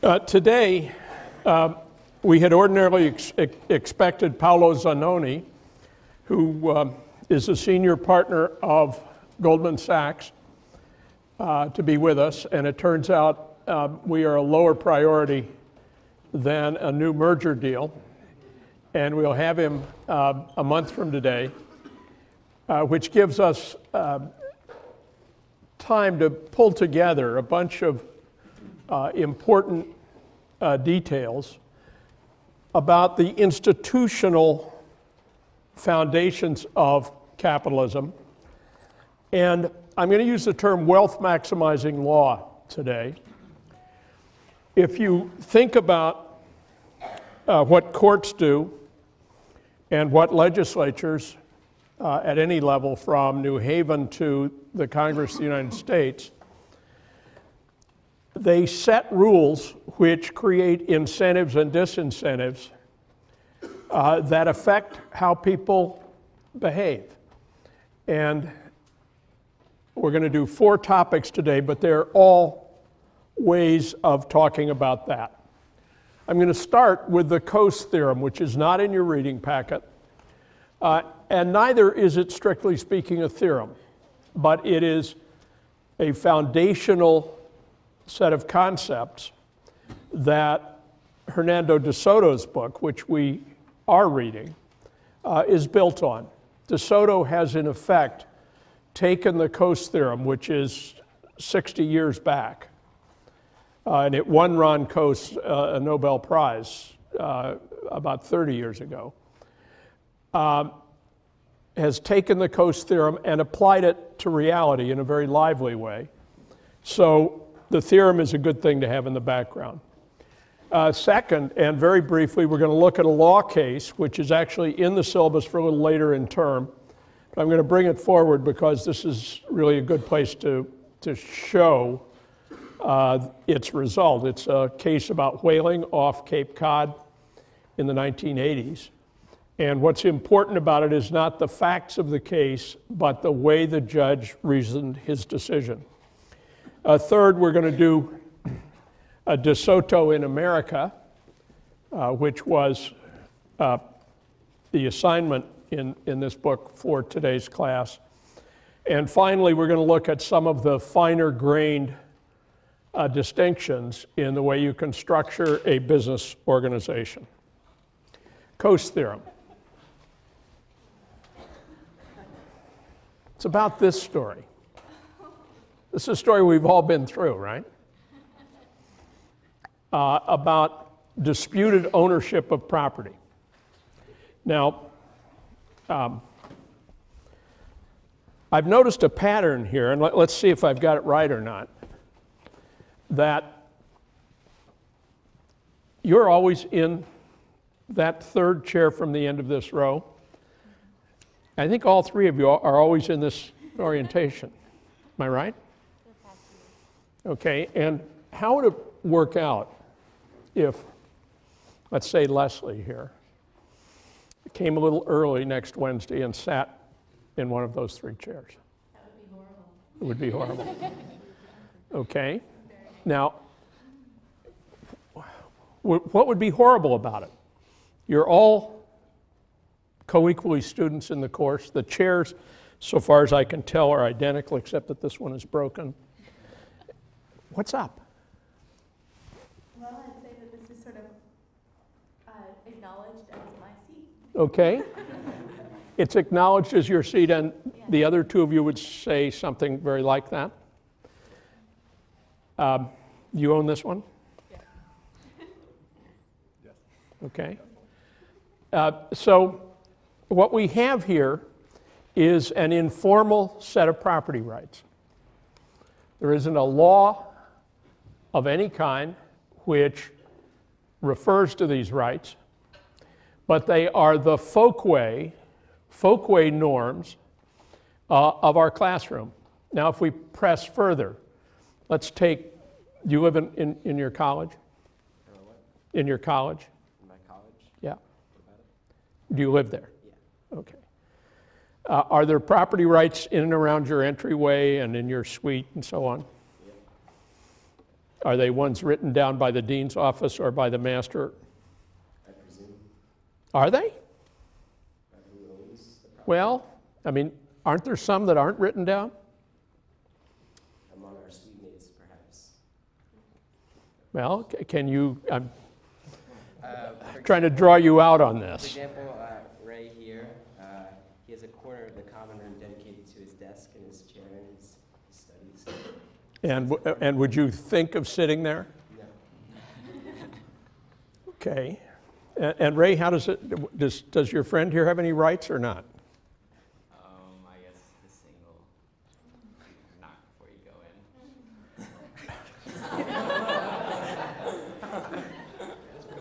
Today, we had ordinarily expected Paolo Zannoni, who is a senior partner of Goldman Sachs, to be with us, and it turns out we are a lower priority than a new merger deal, and we'll have him a month from today, which gives us time to pull together a bunch of important details about the institutional foundations of capitalism. And I'm going to use the term wealth maximizing law today. If you think about what courts do and what legislatures at any level, from New Haven to the Congress of the United States, they set rules which create incentives and disincentives that affect how people behave. And we're going to do 4 topics today, but they're all ways of talking about that. I'm going to start with the Coase theorem, which is not in your reading packet, and neither is it, strictly speaking, a theorem, but it is a foundational set of concepts that Hernando de Soto's book, which we are reading, is built on. De Soto has, in effect, taken the Coase theorem, which is 60 years back, and it won Ron Coase a Nobel Prize about 30 years ago, has taken the Coase theorem and applied it to reality in a very lively way. So the theorem is a good thing to have in the background. Second, and very briefly, we're going to look at a law case, which is actually in the syllabus for a little later in term. But I'm going to bring it forward because this is really a good place to show its result. It's a case about whaling off Cape Cod in the 1980s. And what's important about it is not the facts of the case, but the way the judge reasoned his decision. Third, we're going to do a De Soto in America, which was the assignment in this book for today's class. And finally, we're going to look at some of the finer grained distinctions in the way you can structure a business organization. Coase theorem. It's about this story. This is a story we've all been through, right? About disputed ownership of property. Now, I've noticed a pattern here, and let's see if I've got it right or not, that you're always in that third chair from the end of this row. I think all 3 of you are always in this orientation. Am I right? Okay, and how would it work out if, let's say Leslie here, came a little early next Wednesday and sat in one of those 3 chairs? That would be horrible. It would be horrible. Okay, now, what would be horrible about it? You're all co-equally students in the course. The chairs, so far as I can tell, are identical, except that this one is broken. What's up? Well, I'd say that this is sort of acknowledged as my seat. Okay. It's acknowledged as your seat, and the other 2 of you would say something very like that. You own this one? Yeah. Yes. Okay. So what we have here is an informal set of property rights. There isn't a law of any kind which refers to these rights, but they are the folkway norms of our classroom. Now, if we press further, let's take, do you live in your college? In your college? In my college? Yeah. Do you live there? Yeah. Okay. Are there property rights in and around your entryway and in your suite and so on? Are they ones written down by the dean's office or by the master? I presume. Are they? Who owns the property? Well, I mean, aren't there some that aren't written down? Among our studentmates, perhaps. Well, can you, I'm For trying to draw you out on For this. example, Ray here, he has a corner of the common room dedicated to his desk and his chair and his studies. And would you think of sitting there? No. Okay. And Ray, how does it, does your friend here have any rights or not? I guess the single knock before you go in.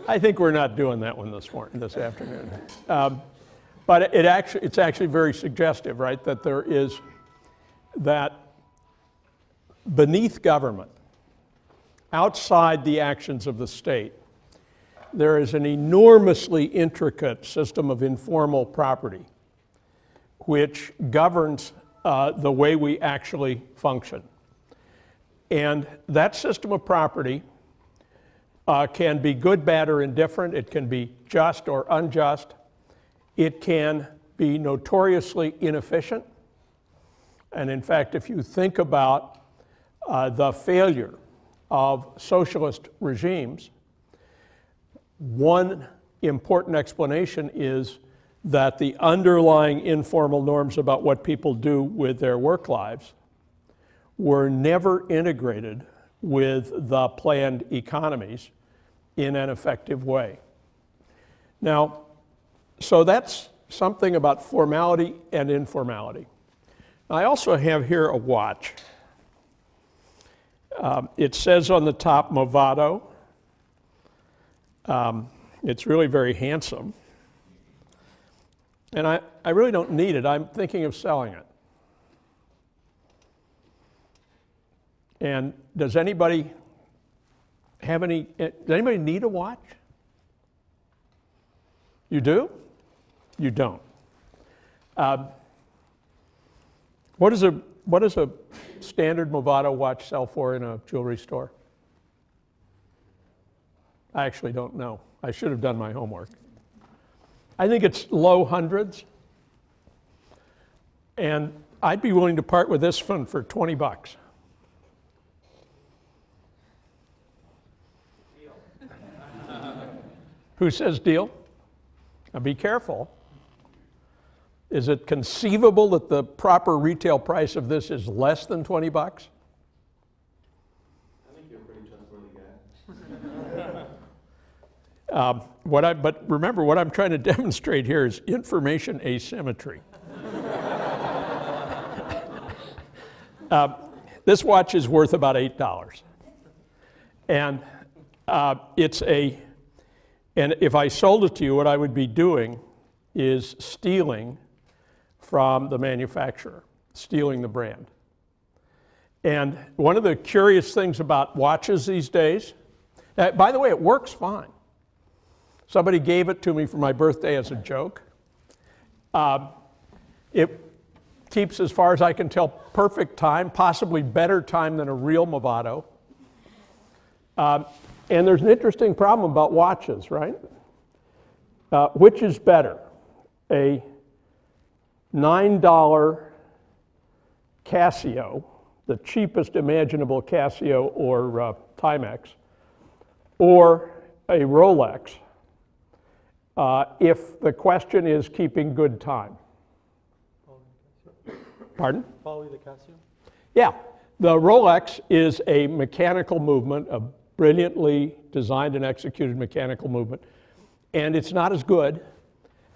I think we're not doing that one this afternoon. But it's actually very suggestive, right? That there is, that beneath government, outside the actions of the state, there is an enormously intricate system of informal property which governs the way we actually function. And that system of property can be good, bad, or indifferent. It can be just or unjust. It can be notoriously inefficient. And in fact, if you think about the failure of socialist regimes, one important explanation is that the underlying informal norms about what people do with their work lives were never integrated with the planned economies in an effective way. Now, so that's something about formality and informality. I also have here a watch. It says on the top Movado. It's really very handsome. And I really don't need it. I'm thinking of selling it. And does anybody need a watch? You do? You don't. What does a standard Movado watch sell for in a jewelry store? I actually don't know. I should have done my homework. I think it's low hundreds. And I'd be willing to part with this one for 20 bucks. Deal. Who says deal? Now be careful. Is it conceivable that the proper retail price of this is less than 20 bucks? I think you're a pretty trustworthy guy. But remember, what I'm trying to demonstrate here is information asymmetry. This watch is worth about $8. And and if I sold it to you, what I would be doing is stealing from the manufacturer, stealing the brand. And one of the curious things about watches these days, by the way, it works fine. Somebody gave it to me for my birthday as a joke. It keeps, as far as I can tell, perfect time, possibly better time than a real Movado. And there's an interesting problem about watches, right? Which is better, a $9 Casio, the cheapest imaginable Casio or Timex, or a Rolex, if the question is keeping good time? Pardon? Probably the Casio. Yeah, the Rolex is a mechanical movement, a brilliantly designed and executed mechanical movement, and it's not as good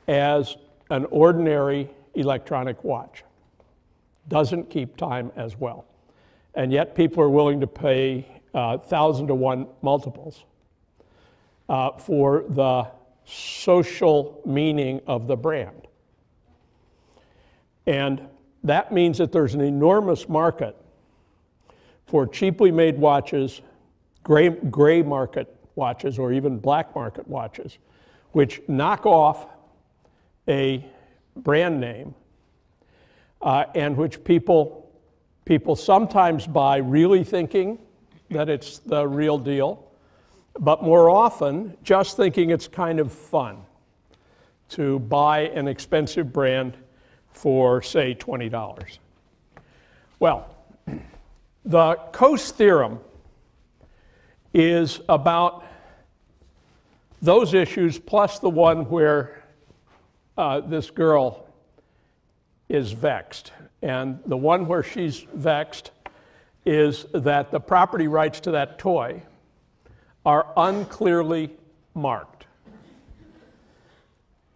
as an ordinary electronic watch. Doesn't keep time as well. And yet people are willing to pay 1,000-to-1 multiples for the social meaning of the brand. And that means that there's an enormous market for cheaply made watches, gray market watches, or even black market watches, which knock off a brand name and which people sometimes buy really thinking that it's the real deal, but more often just thinking it's kind of fun to buy an expensive brand for, say, $20. Well, the Coase theorem is about those issues plus the one where this girl is vexed. And the one where she's vexed is that the property rights to that toy are unclearly marked.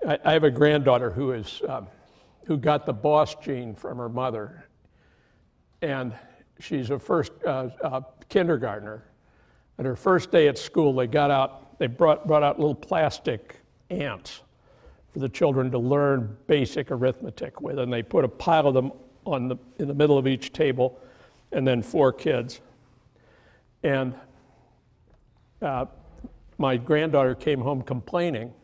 I have a granddaughter who got the boss gene from her mother, and she's a kindergartner. At her first day at school, they brought out little plastic ants for the children to learn basic arithmetic with, and they put a pile of them in the middle of each table, and then 4 kids. And my granddaughter came home complaining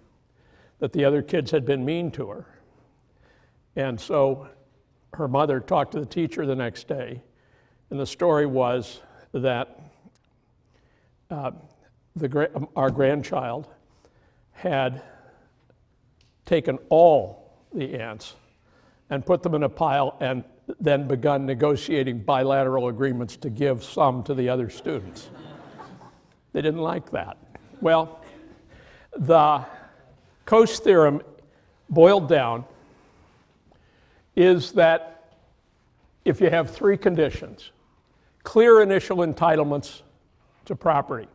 that the other kids had been mean to her. And so her mother talked to the teacher the next day, and the story was that our grandchild had taken all the ants and put them in a pile and then begun negotiating bilateral agreements to give some to the other students. They didn't like that. Well, the Coase theorem, boiled down, is that if you have 3 conditions, clear initial entitlements to property,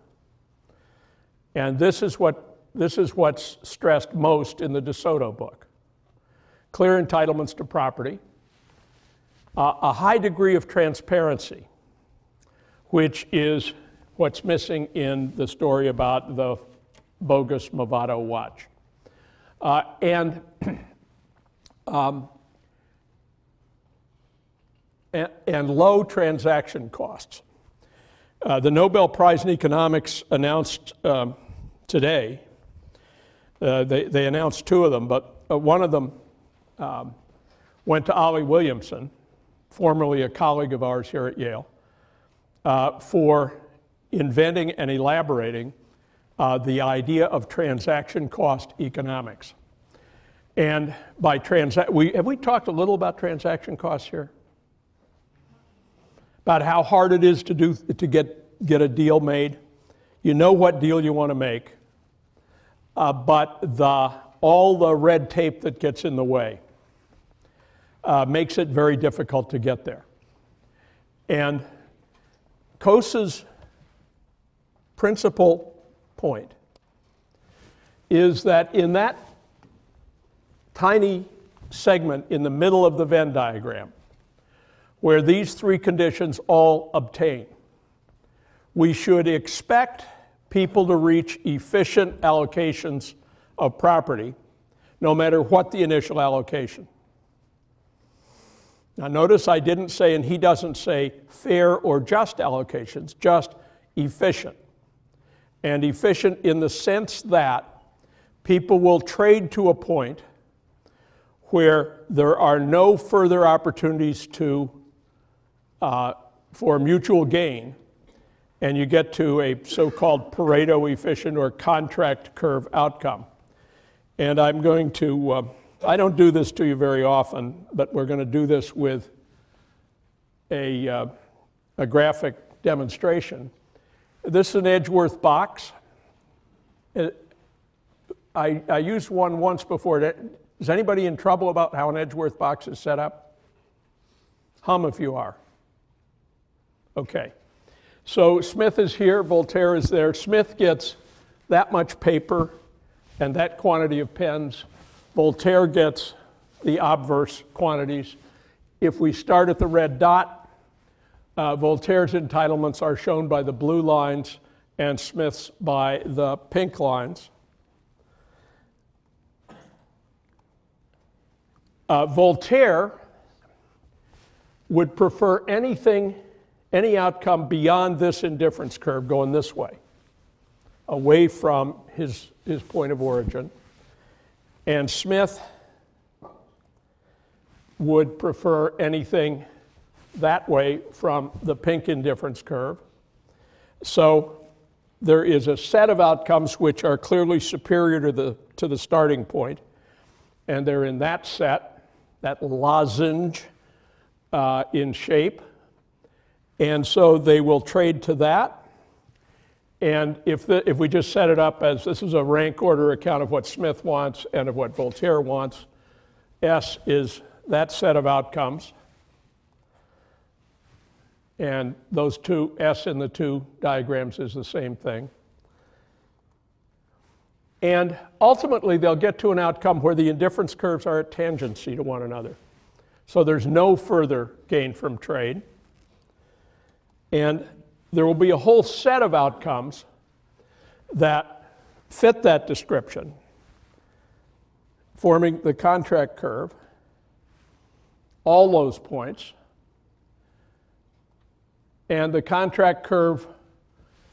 and this is what's stressed most in the DeSoto book. Clear entitlements to property, a high degree of transparency, which is what's missing in the story about the bogus Movado watch, and low transaction costs. The Nobel Prize in Economics announced today, they announced 2 of them, but one of them went to Ollie Williamson, formerly a colleague of ours here at Yale, for inventing and elaborating the idea of transaction cost economics. And by have we talked a little about transaction costs here? About how hard it is to get a deal made. You know what deal you want to make, but all the red tape that gets in the way makes it very difficult to get there. And Coase's principal point is that in that tiny segment in the middle of the Venn diagram, where these 3 conditions all obtain, we should expect people to reach efficient allocations of property, no matter what the initial allocation. Now notice I didn't say, and he doesn't say, fair or just allocations, just efficient. And efficient in the sense that people will trade to a point where there are no further opportunities for mutual gain, and you get to a so-called Pareto efficient or contract curve outcome. And I'm going to, I don't do this to you very often, but we're going to do this with a graphic demonstration. This is an Edgeworth box. I used one once before. Is anybody in trouble about how an Edgeworth box is set up? Hum if you are. Okay. So Smith is here, Voltaire is there. Smith gets that much paper and that quantity of pens. Voltaire gets the obverse quantities. If we start at the red dot, Voltaire's entitlements are shown by the blue lines and Smith's by the pink lines. Voltaire would prefer any outcome beyond this indifference curve going this way, away from his point of origin. And Smith would prefer anything that way from the pink indifference curve. So there is a set of outcomes which are clearly superior to the starting point, and they're in that set, that lozenge in shape, and so they will trade to that. And if we just set it up as this is a rank order account of what Smith wants and of what Voltaire wants, S is that set of outcomes. And those two, S in the two diagrams is the same thing. And ultimately, they'll get to an outcome where the indifference curves are at tangency to one another. So there's no further gain from trade. And there will be a whole set of outcomes that fit that description, forming the contract curve, all those points. And the contract curve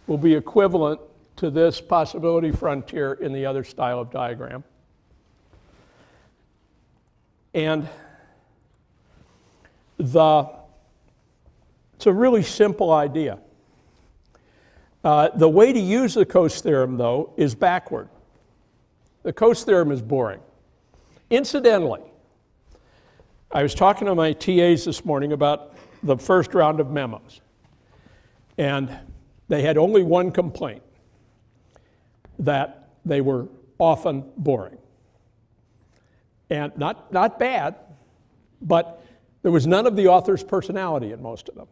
will be equivalent to this possibility frontier in the other style of diagram. And it's a really simple idea. The way to use the Coase theorem, though, is backward. The Coase theorem is boring. Incidentally, I was talking to my TAs this morning about the first round of memos, and they had only one complaint, that they were often boring. And not bad, but there was none of the author's personality in most of them.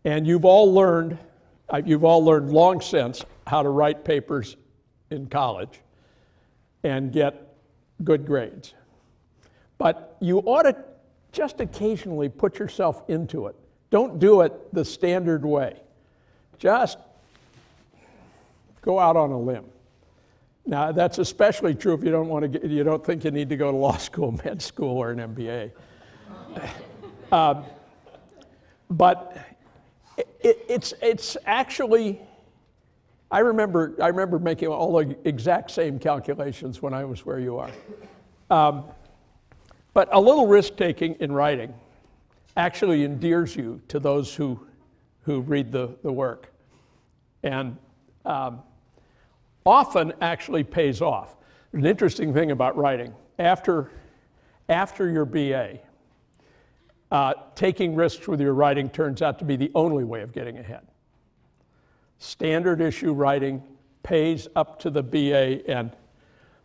And you've all learned long since how to write papers in college and get good grades. But you ought to just occasionally put yourself into it. Don't do it the standard way. Just go out on a limb. Now, that's especially true if you don't think you need to go to law school, med school, or an MBA. But it's actually, I remember making all the exact same calculations when I was where you are. But a little risk-taking in writing actually endears you to those who read the work, and often actually pays off. An interesting thing about writing, after your BA, taking risks with your writing turns out to be the only way of getting ahead. Standard issue writing pays up to the BA and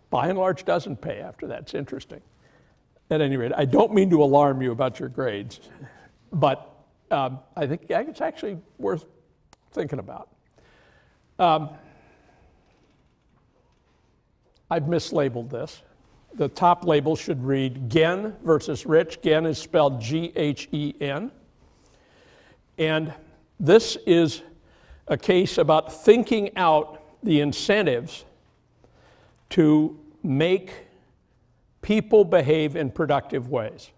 by and large doesn't pay after that. It's interesting. At any rate, I don't mean to alarm you about your grades, but I think it's actually worth thinking about. I've mislabeled this. The top label should read Ghen versus Rich. Ghen is spelled G-H-E-N. And this is a case about thinking out the incentives to make people behave in productive ways.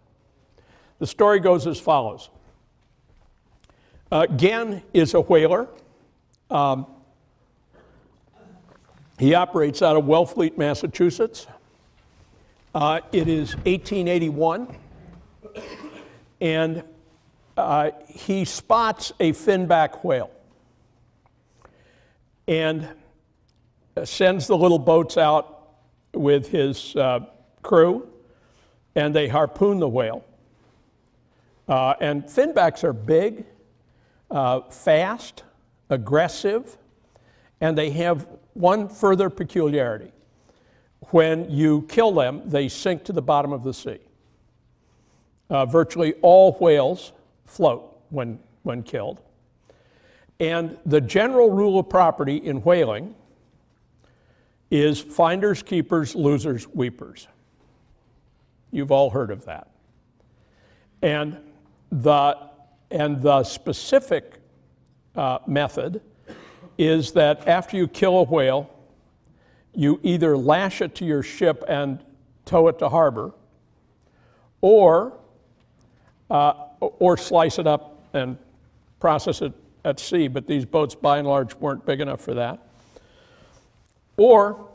The story goes as follows. Ghen is a whaler. He operates out of Wellfleet, Massachusetts. It is 1881, and he spots a finback whale and sends the little boats out with his crew, and they harpoon the whale. And finbacks are big, fast, aggressive, and they have one further peculiarity. When you kill them, they sink to the bottom of the sea. Virtually all whales float when killed. And the general rule of property in whaling is finders, keepers, losers, weepers. You've all heard of that. And the specific method is that after you kill a whale, you either lash it to your ship and tow it to harbor, or slice it up and process it at sea, but these boats by and large weren't big enough for that. Or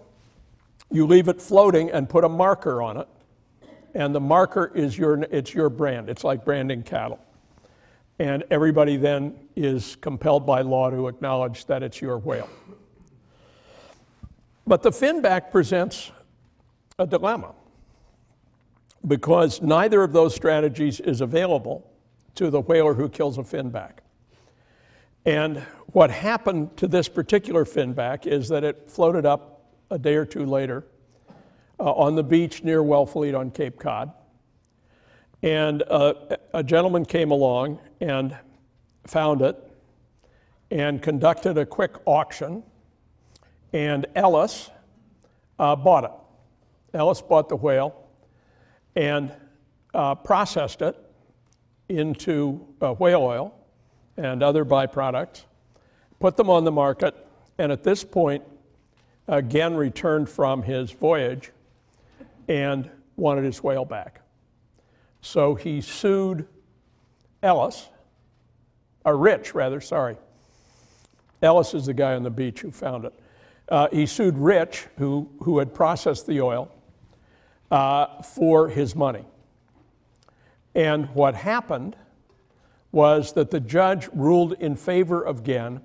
you leave it floating and put a marker on it, and the marker is your brand. It's like branding cattle. and everybody then is compelled by law to acknowledge that it's your whale. But the finback presents a dilemma, because neither of those strategies is available to the whaler who kills a finback. And what happened to this particular finback is that it floated up a day or two later on the beach near Wellfleet on Cape Cod. And a gentleman came along and found it and conducted a quick auction, and Ellis bought it. Ellis bought the whale and processed it into whale oil and other byproducts, put them on the market, and at this point, again returned from his voyage and wanted his whale back. So he sued Ellis, Rich rather, sorry. Ellis is the guy on the beach who found it. He sued Rich, who had processed the oil, for his money. And what happened was that the judge ruled in favor of Genn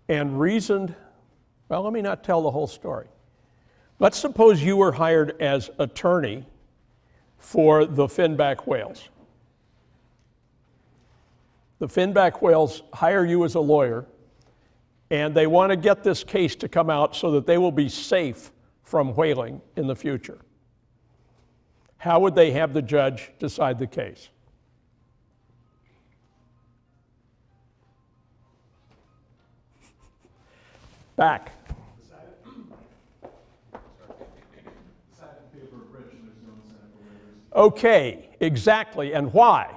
and reasoned, well, let me not tell the whole story. Let's suppose you were hired as attorney for the finback whales. The finback whales hire you as a lawyer, and they want to get this case to come out so that they will be safe from whaling in the future. How would they have the judge decide the case? Back. Okay, exactly, and why?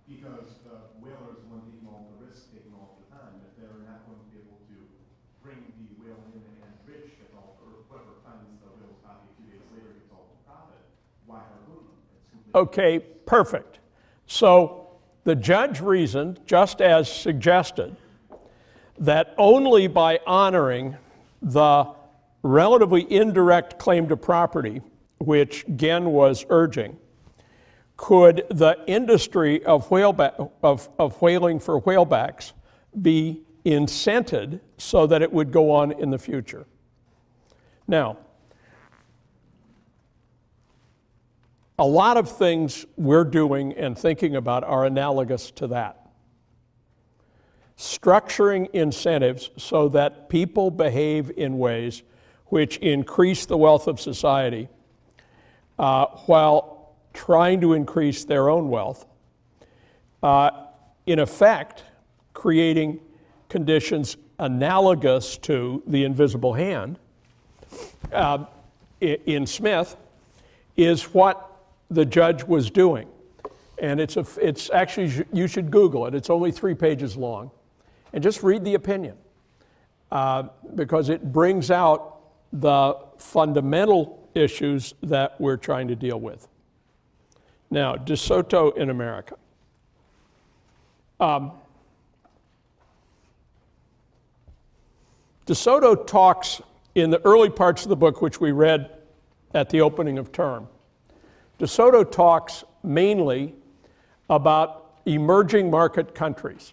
Because the whaler is the one taking all the risk, taking all the time. If they're not going to be able to bring the whale in and Rich gets all, or whoever finds the whale's body 2 days later gets all the profit, why harpoon them? Okay, perfect. So the judge reasoned, just as suggested, that only by honoring the relatively indirect claim to property, which Genn was urging, could the industry of whaling for whalebacks be incented so that it would go on in the future. Now, a lot of things we're doing and thinking about are analogous to that. Structuring incentives so that people behave in ways which increase the wealth of society while trying to increase their own wealth, in effect, creating conditions analogous to the invisible hand in Smith, is what the judge was doing. And it's actually, you should Google it. It's only 3 pages long. And just read the opinion, because it brings out the fundamental issues that we're trying to deal with. Now, De Soto in America. De Soto talks in the early parts of the book, which we read at the opening of term. De Soto talks mainly about emerging market countries.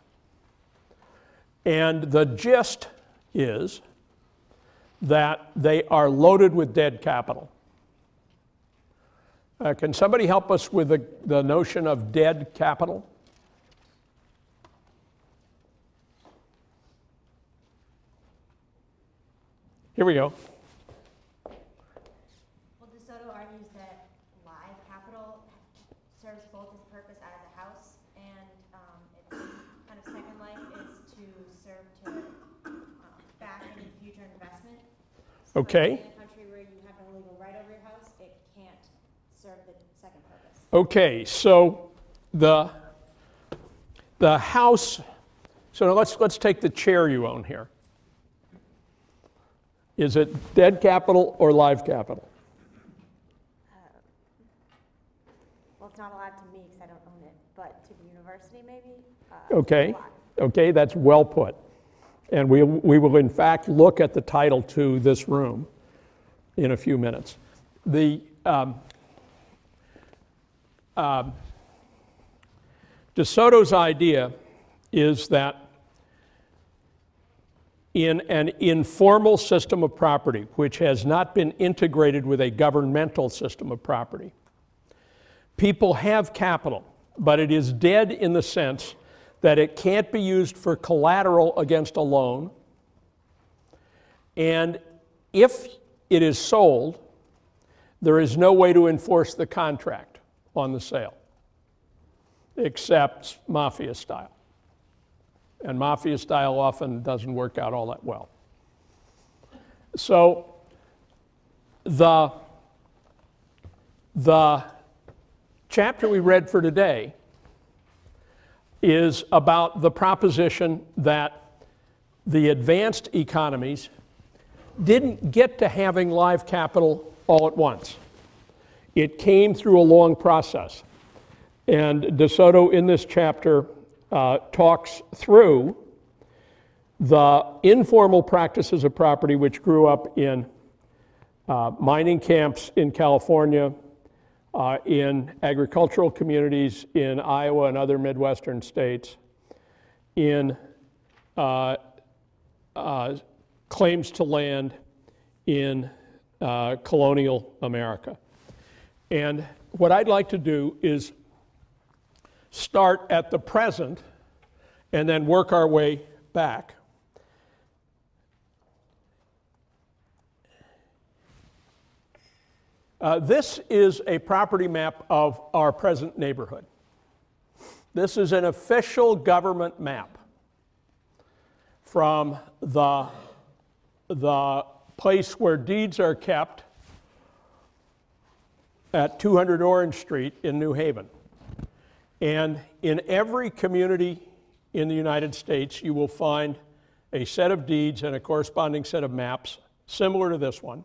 And the gist is that they are loaded with dead capital. Can somebody help us with the notion of dead capital? Here we go. Well, De Soto argues that live capital serves both its purpose as a house and its kind of second life is to serve to back any future investment. So Okay. in a country where you have a legal right over your house, it can't serve the second purpose. Okay, so the house, so let's take the chair you own here. Is it dead capital or live capital? Well, it's not allowed to me because I don't own it, but to the university maybe? Okay, okay, that's well put. And we will in fact look at the title to this room in a few minutes. De Soto's idea is that in an informal system of property, which has not been integrated with a governmental system of property, people have capital, but it is dead in the sense that it can't be used for collateral against a loan, and if it is sold, there is no way to enforce the contract on the sale, except mafia style. And mafia style often doesn't work out all that well. So the chapter we read for today is about the proposition that the advanced economies didn't get to having live capital all at once. It came through a long process. And De Soto in this chapter talks through the informal practices of property which grew up in mining camps in California, in agricultural communities in Iowa and other Midwestern states, in claims to land in colonial America. And what I'd like to do is start at the present and then work our way back. This is a property map of our present neighborhood. This is an official government map from the place where deeds are kept at 200 Orange Street in New Haven. And in every community in the United States, you will find a set of deeds and a corresponding set of maps similar to this one.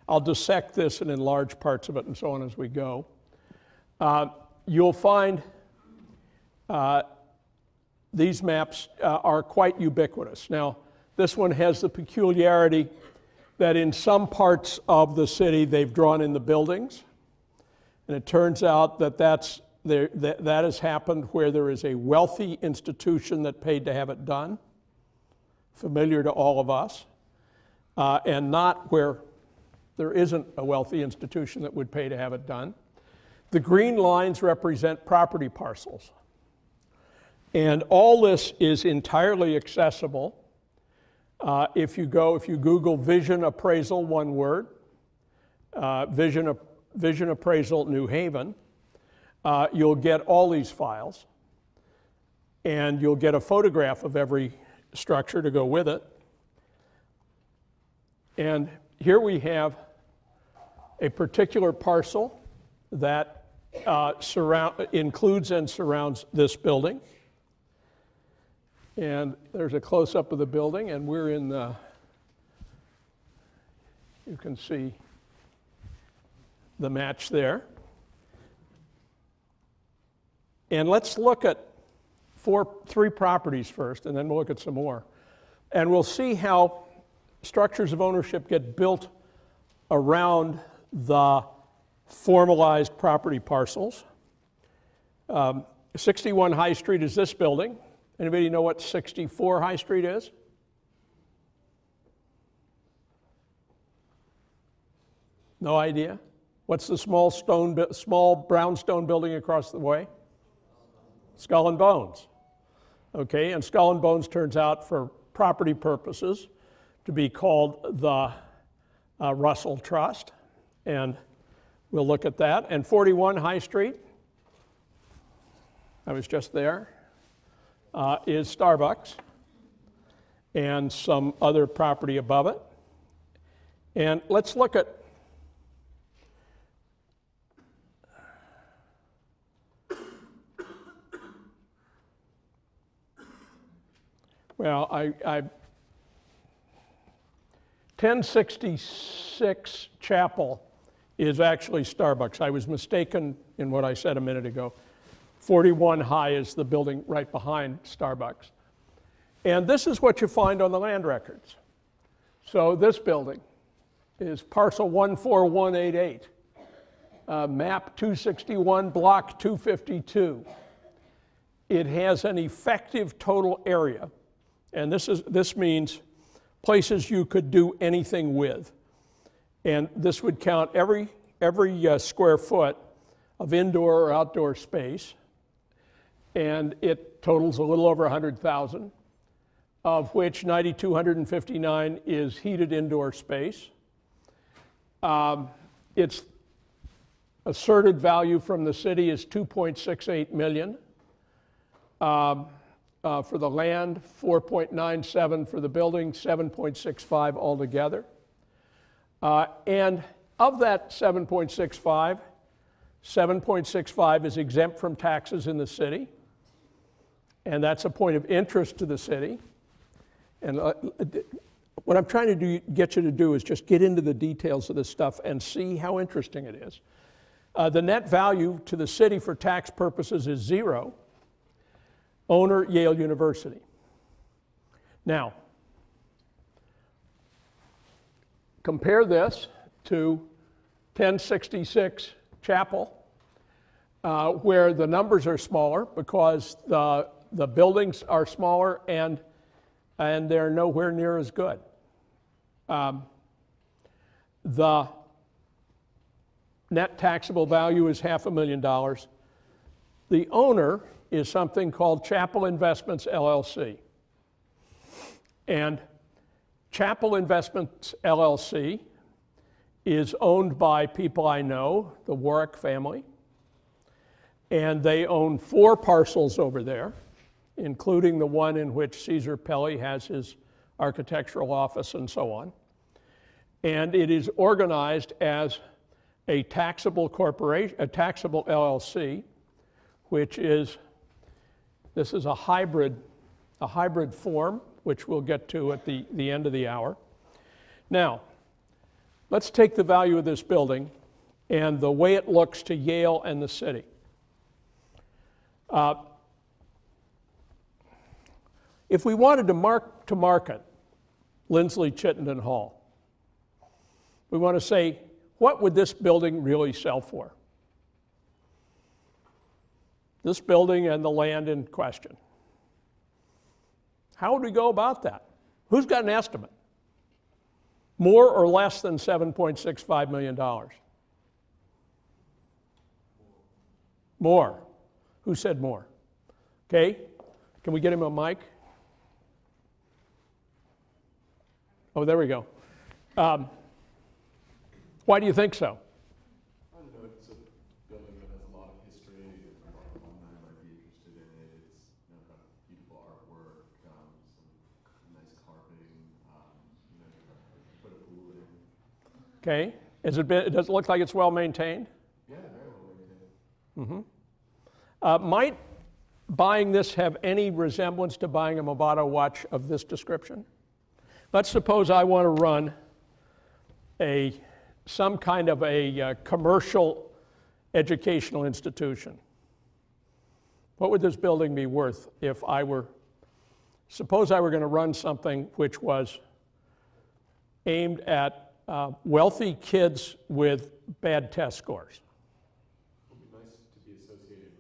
I'll dissect this and enlarge parts of it and so on as we go. You'll find these maps are quite ubiquitous. Now, this one has the peculiarity that in some parts of the city they've drawn in the buildings, and it turns out that that has happened where there is a wealthy institution that paid to have it done, familiar to all of us, and not where there isn't a wealthy institution that would pay to have it done. The green lines represent property parcels. And all this is entirely accessible. If you Google vision appraisal, one word, vision appraisal New Haven, you'll get all these files, and you'll get a photograph of every structure to go with it. And here we have a particular parcel that includes and surrounds this building. And there's a close-up of the building, and we're in the, you can see the match there. And let's look at three properties first, and then we'll look at some more. And we'll see how structures of ownership get built around the formalized property parcels. 61 High Street is this building. Anybody know what 64 High Street is? No idea? What's the small brownstone building across the way? Skull and Bones. Okay, and Skull and Bones turns out for property purposes to be called the Russell Trust, and we'll look at that. And 41 High Street, I was just there, is Starbucks and some other property above it. And let's look at well, 1066 Chapel is actually Starbucks. I was mistaken in what I said a minute ago. 41 High is the building right behind Starbucks. And this is what you find on the land records. So this building is parcel 14188, map 261, block 252. it has an effective total area, and this means places you could do anything with. And this would count every square foot of indoor or outdoor space, and it totals a little over 100,000, of which 9,259 is heated indoor space. Its asserted value from the city is $2.68 million. For the land, 4.97 for the building, 7.65 altogether. And of that 7.65, 7.65 is exempt from taxes in the city, and that's a point of interest to the city. And what I'm trying to get you to do is just get into the details of this stuff and see how interesting it is. The net value to the city for tax purposes is 0. Owner, Yale University. Now, compare this to 1066 Chapel, where the numbers are smaller because the buildings are smaller and they're nowhere near as good. The net taxable value is $500,000. The owner is something called Chapel Investments, LLC. And Chapel Investments, LLC is owned by people I know, the Warwick family. And they own 4 parcels over there, including the one in which Caesar Pelli has his architectural office and so on. And it is organized as a taxable corporation, a taxable LLC, which is, this is a hybrid form, which we'll get to at the end of the hour. Now, let's take the value of this building and the way it looks to Yale and the city. If we wanted to market Lindsley Chittenden Hall, we want to say, what would this building really sell for? This building and the land in question. How would we go about that? Who's got an estimate? More or less than $7.65 million? More. Who said more? Okay, can we get him a mic? Oh, there we go. Why do you think so? I don't know, it's a building that has a lot of history, a lot of alumni might be interested in it. It's got beautiful artwork, some nice carving, put a pool in. Okay, does it look like it's well maintained? Yeah, very well maintained. Might buying this have any resemblance to buying a Movado watch of this description? Let's suppose I want to run some kind of a commercial educational institution. What would this building be worth if suppose I were going to run something which was aimed at wealthy kids with bad test scores? It would be nice to be associated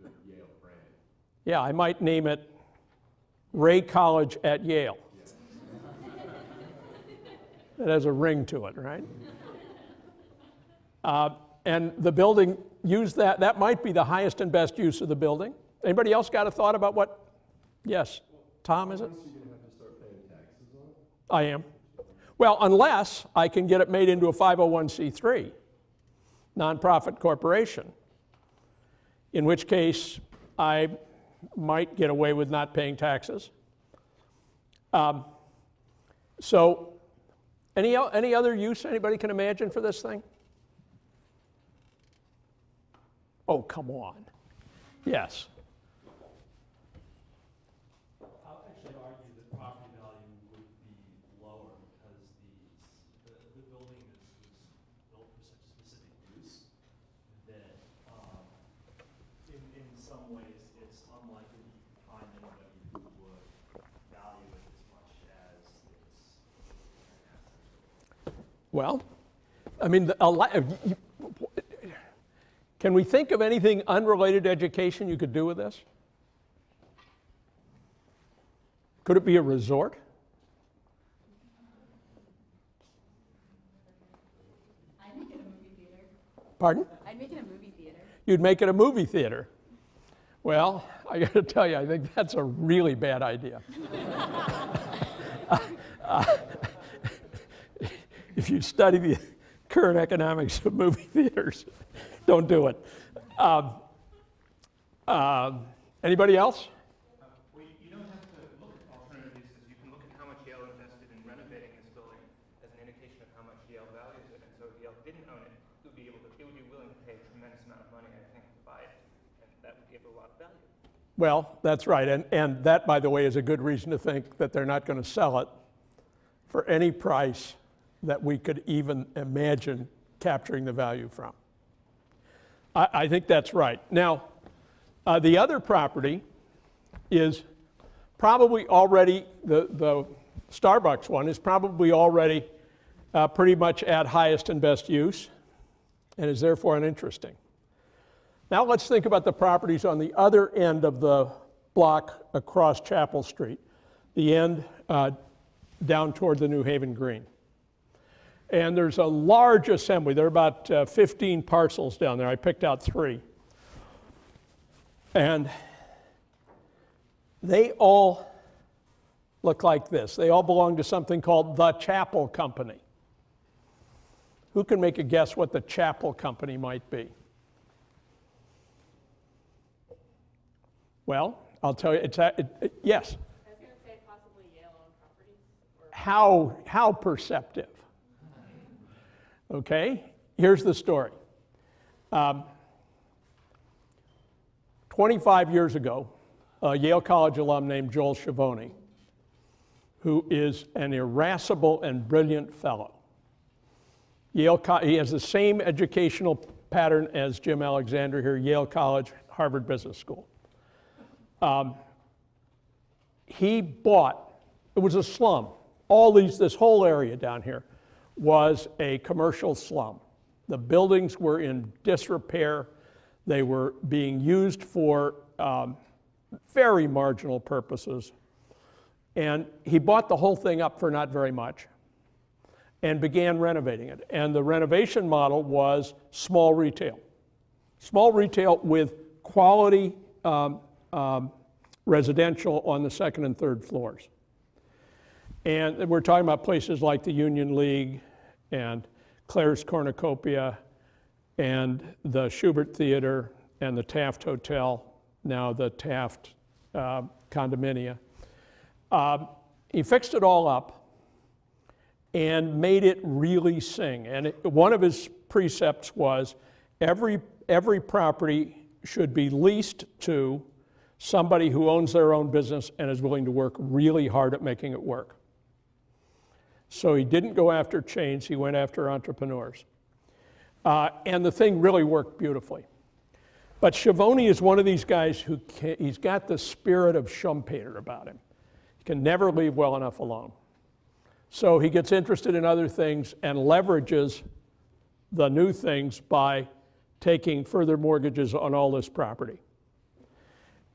with the Yale brand. Yeah, I might name it Ray College at Yale. It has a ring to it, right? And the building, use that. That might be the highest and best use of the building. Anybody else got a thought about what? Yes. Tom, is it? You're going to have to start paying taxes on it? I am. Well, unless I can get it made into a 501c3, nonprofit corporation, in which case I might get away with not paying taxes. So, any other use anybody can imagine for this thing? Oh, come on. Yes. I'll actually argue that property value would be lower because the building is built for such a specific use that in some ways it's unlikely that you can find anybody who would value it as much as its asset. Well, I mean, can we think of anything unrelated to education you could do with this? Could it be a resort? I'd make it a movie theater. Pardon? I'd make it a movie theater. You'd make it a movie theater. Well, I got to tell you, I think that's a really bad idea. If you study the current economics of movie theaters, don't do it. Anybody else? Well, you don't have to look at alternative uses. You can look at how much Yale invested in renovating this building as an indication of how much Yale values it. And so if Yale didn't own it, it would be willing to pay a tremendous amount of money, I think, to buy it. And that would give it a lot of value. Well, that's right. And that, by the way, is a good reason to think that they're not going to sell it for any price that we could even imagine capturing the value from. I think that's right. Now, the other property is probably already, the Starbucks one is probably already pretty much at highest and best use and is therefore uninteresting. Now let's think about the properties on the other end of the block across Chapel Street, the end down toward the New Haven Green. And there's a large assembly. There are about 15 parcels down there. I picked out 3. And they all look like this. They all belong to something called the Chapel Company. Who can make a guess what the Chapel Company might be? Well, I'll tell you, yes? I was going to say possibly Yale-owned properties. How perceptive? Okay, here's the story. 25 years ago, a Yale College alum named Joel Schiavone, who is an irascible and brilliant fellow. He has the same educational pattern as Jim Alexander here, Yale College, Harvard Business School. He bought, it was a slum. This whole area down here was a commercial slum. The buildings were in disrepair. They were being used for very marginal purposes. And he bought the whole thing up for not very much and began renovating it. And the renovation model was small retail. Small retail with quality residential on the second and third floors. And we're talking about places like the Union League and Claire's Cornucopia and the Schubert Theater and the Taft Hotel, now the Taft condominia. He fixed it all up and made it really sing. And one of his precepts was every property should be leased to somebody who owns their own business and is willing to work really hard at making it work. So he didn't go after chains, he went after entrepreneurs. And the thing really worked beautifully. But Schiavone is one of these guys he's got the spirit of Schumpeter about him. He can never leave well enough alone. So he gets interested in other things and leverages the new things by taking further mortgages on all this property.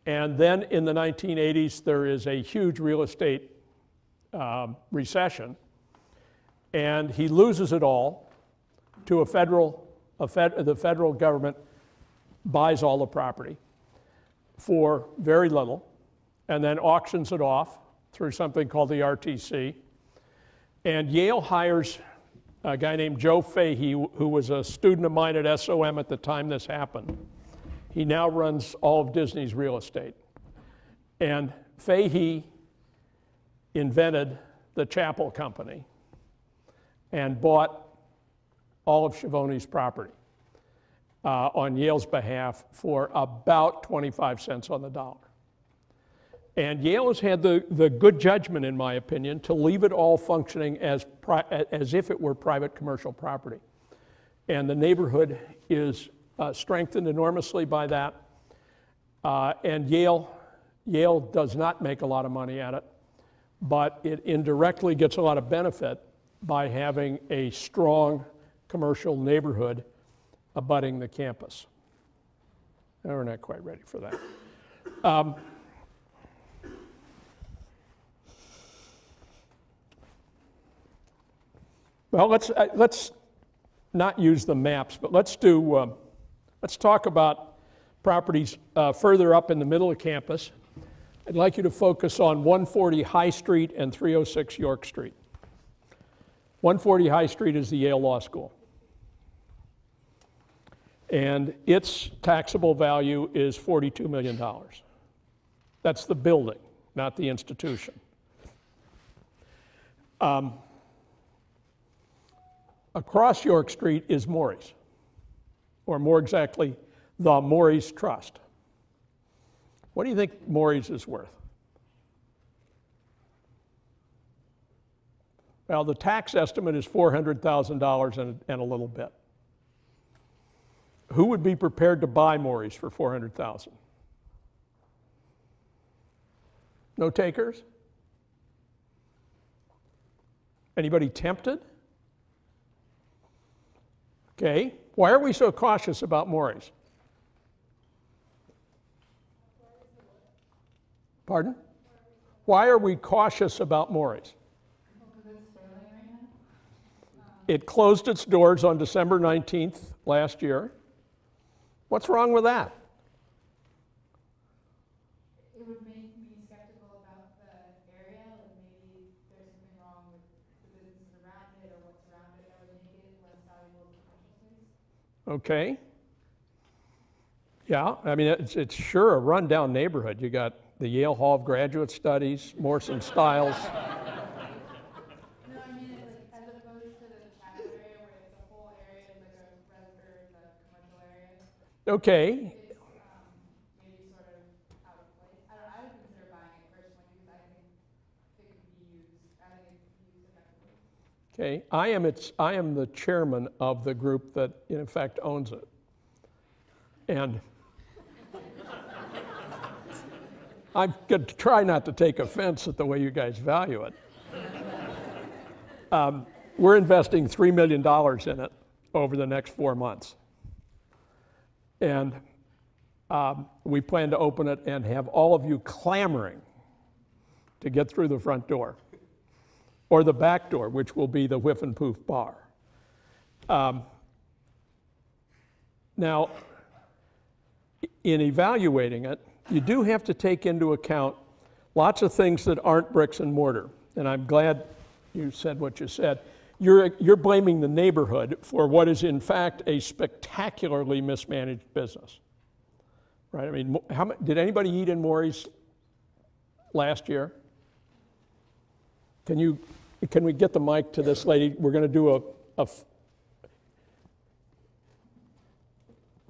And then in the 1980s, there is a huge real estate recession, and he loses it all to the federal government buys all the property for very little and then auctions it off through something called the RTC. And Yale hires a guy named Joe Fahey, who was a student of mine at SOM at the time this happened. He now runs all of Disney's real estate. And Fahey invented the Chapel Company and bought all of Schiavone's property on Yale's behalf for about 25 cents on the dollar. And Yale has had the good judgment, in my opinion, to leave it all functioning as if it were private commercial property. And the neighborhood is strengthened enormously by that. And Yale does not make a lot of money at it, but it indirectly gets a lot of benefit by having a strong commercial neighborhood abutting the campus. No, we're not quite ready for that. Well, let's not use the maps, but let's talk about properties further up in the middle of campus. I'd like you to focus on 140 High Street and 306 York Street. 140 High Street is the Yale Law School. And its taxable value is $42 million. That's the building, not the institution. Across York Street is Morey's, or more exactly, the Morey's Trust. What do you think Morey's is worth? Well, the tax estimate is $400,000 and a little bit. Who would be prepared to buy Morey's for $400,000? No takers? Anybody tempted? Okay. Why are we so cautious about Morey's? Pardon? Why are we cautious about Morey's? It closed its doors on December 19th last year. What's wrong with that? It would make me skeptical about the area, like maybe there's something wrong with the businesses around it or what's around it that would make it less valuable to commercial space. Okay. Yeah, I mean, it's sure a rundown neighborhood. You got the Yale Hall of Graduate Studies, Morrison Stiles. No, I mean, like, as opposed to the tax area where the whole area is like a commercial area. Okay. It's maybe sort of out of place. I would consider buying it personally because I think it could be used. I think it could be used effectively. Okay, I am the chairman of the group that, in fact, owns it. And I'm going to try not to take offense at the way you guys value it. We're investing $3 million in it over the next 4 months. And we plan to open it and have all of you clamoring to get through the front door, or the back door, which will be the Whiff and Poof bar. Now, in evaluating it, you do have to take into account lots of things that aren't bricks and mortar. And I'm glad you said what you said. You're blaming the neighborhood for what is in fact a spectacularly mismanaged business, right? I mean, did anybody eat in Morey's last year? Can we get the mic to this lady? We're going to do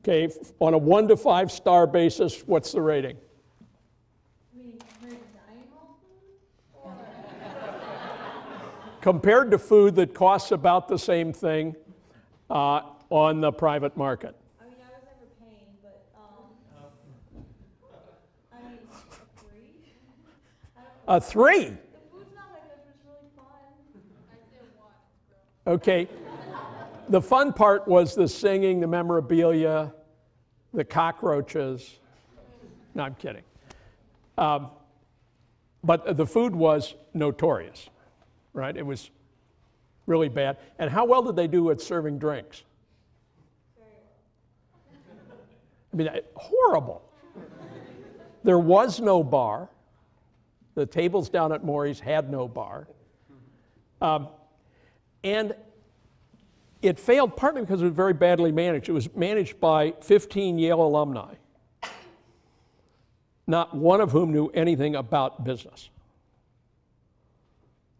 okay, on a 1 to 5 star basis, what's the rating? Compared to food that costs about the same thing on the private market. I mean, I was never paying, but, I mean, a 3? A 3? The food's not that good, but it's really fun. I'd say a 1. Okay. The fun part was the singing, the memorabilia, the cockroaches. No, I'm kidding. But the food was notorious, right? It was really bad. And how well did they do at serving drinks? I mean, horrible. There was no bar. The tables down at Morey's had no bar. And it failed partly because it was very badly managed. It was managed by 15 Yale alumni, not one of whom knew anything about business.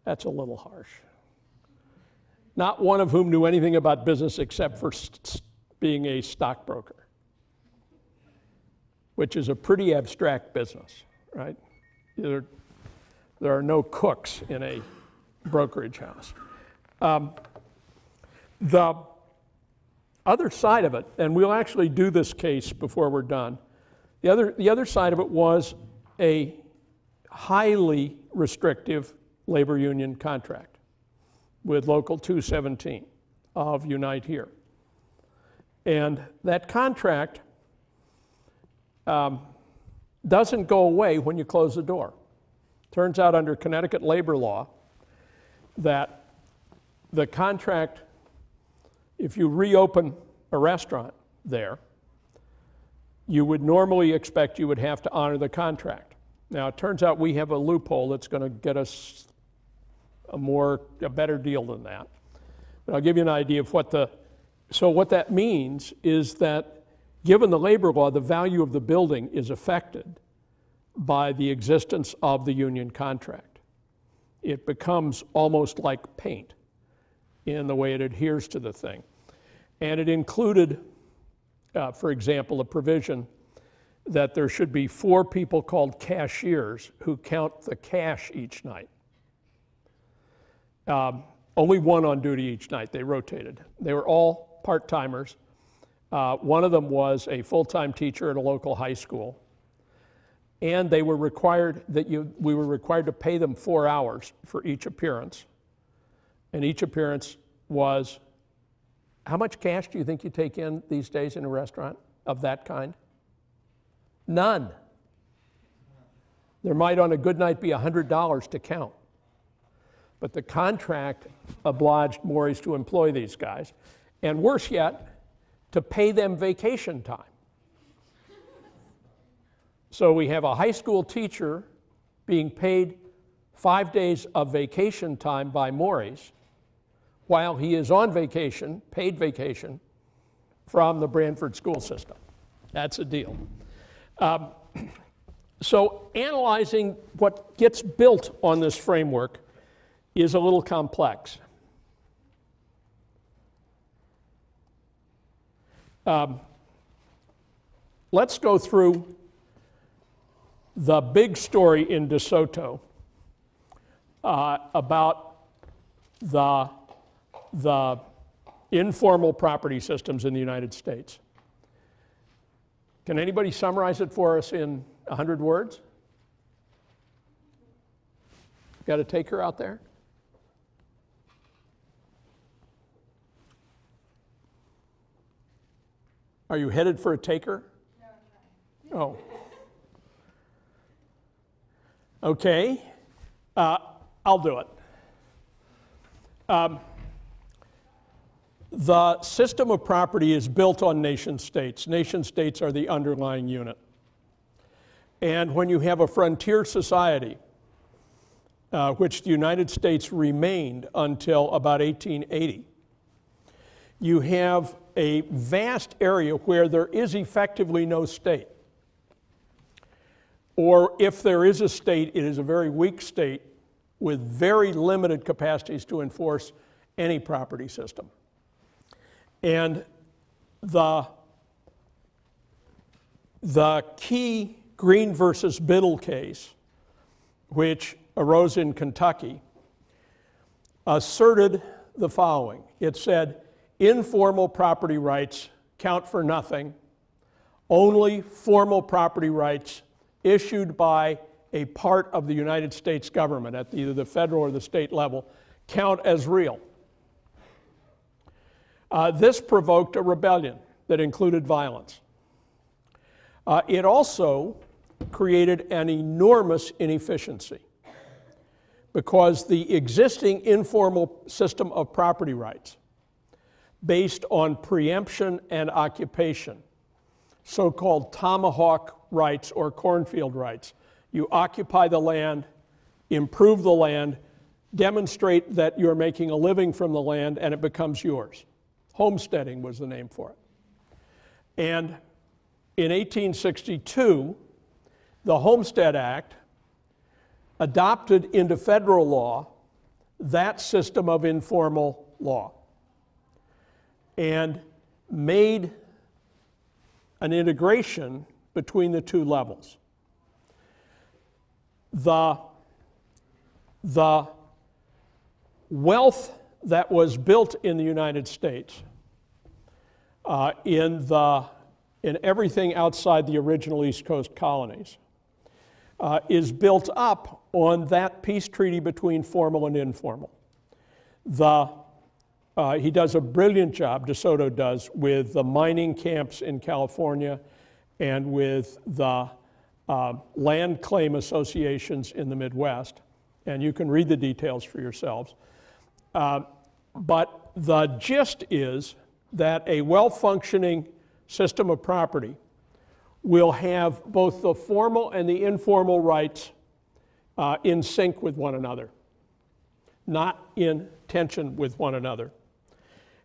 That's a little harsh. Not one of whom knew anything about business except for being a stockbroker, which is a pretty abstract business, right? There are no cooks in a brokerage house. The other side of it, and we'll actually do this case before we're done, the other side of it was a highly restrictive labor union contract with Local 217 of Unite Here. And that contract doesn't go away when you close the door. Turns out under Connecticut labor law that the contract, if you reopen a restaurant there, you would normally expect you would have to honor the contract. Now, it turns out we have a loophole that's going to get us a better deal than that. But I'll give you an idea of what that means is that given the labor law, the value of the building is affected by the existence of the union contract. It becomes almost like paint in the way it adheres to the thing. And it included, for example, a provision that there should be 4 people called cashiers who count the cash each night. Only 1 on duty each night. They rotated. They were all part-timers. One of them was a full-time teacher at a local high school. And they were required we were required to pay them 4 hours for each appearance. And each appearance was, how much cash do you think you take in these days in a restaurant of that kind? None. There might on a good night be $100 to count. But the contract obliged Morey's to employ these guys, and worse yet, to pay them vacation time. So we have a high school teacher being paid 5 days of vacation time by Morey's while he is on vacation, paid vacation, from the Branford school system. That's a deal. So analyzing what gets built on this framework is a little complex. Let's go through the big story in DeSoto about the informal property systems in the United States. Can anybody summarize it for us in 100 words? Got a taker out there? Are you headed for a taker? No, I'm trying. Oh. Okay. I'll do it. The system of property is built on nation states. Nation states are the underlying unit. And when you have a frontier society, which the United States remained until about 1880, you have a vast area where there is effectively no state. Or if there is a state, it is a very weak state with very limited capacities to enforce any property system. And the key Green versus Biddle case, which arose in Kentucky, asserted the following. It said, informal property rights count for nothing. Only formal property rights issued by a part of the United States government at either the federal or the state level count as real. This provoked a rebellion that included violence. It also created an enormous inefficiency because the existing informal system of property rights based on preemption and occupation, so-called tomahawk rights or cornfield rights. You occupy the land, improve the land, demonstrate that you're making a living from the land, and it becomes yours. Homesteading was the name for it. And in 1862, the Homestead Act adopted into federal law that system of informal law and made an integration between the two levels. The wealth that was built in the United States in everything outside the original East Coast colonies is built up on that peace treaty between formal and informal. He does a brilliant job, DeSoto does, with the mining camps in California and with the land claim associations in the Midwest. And you can read the details for yourselves. But the gist is that a well-functioning system of property will have both the formal and the informal rights in sync with one another, not in tension with one another.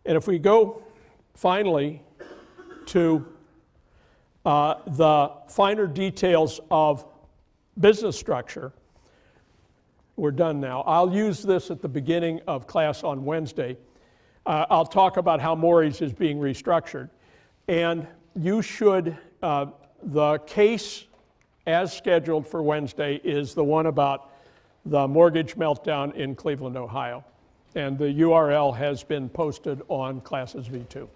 And if we go finally to the finer details of business structure, we're done now. I'll use this at the beginning of class on Wednesday. I'll talk about how Morey's is being restructured. And you should, the case as scheduled for Wednesday is the one about the mortgage meltdown in Cleveland, Ohio. And the URL has been posted on Classes V2.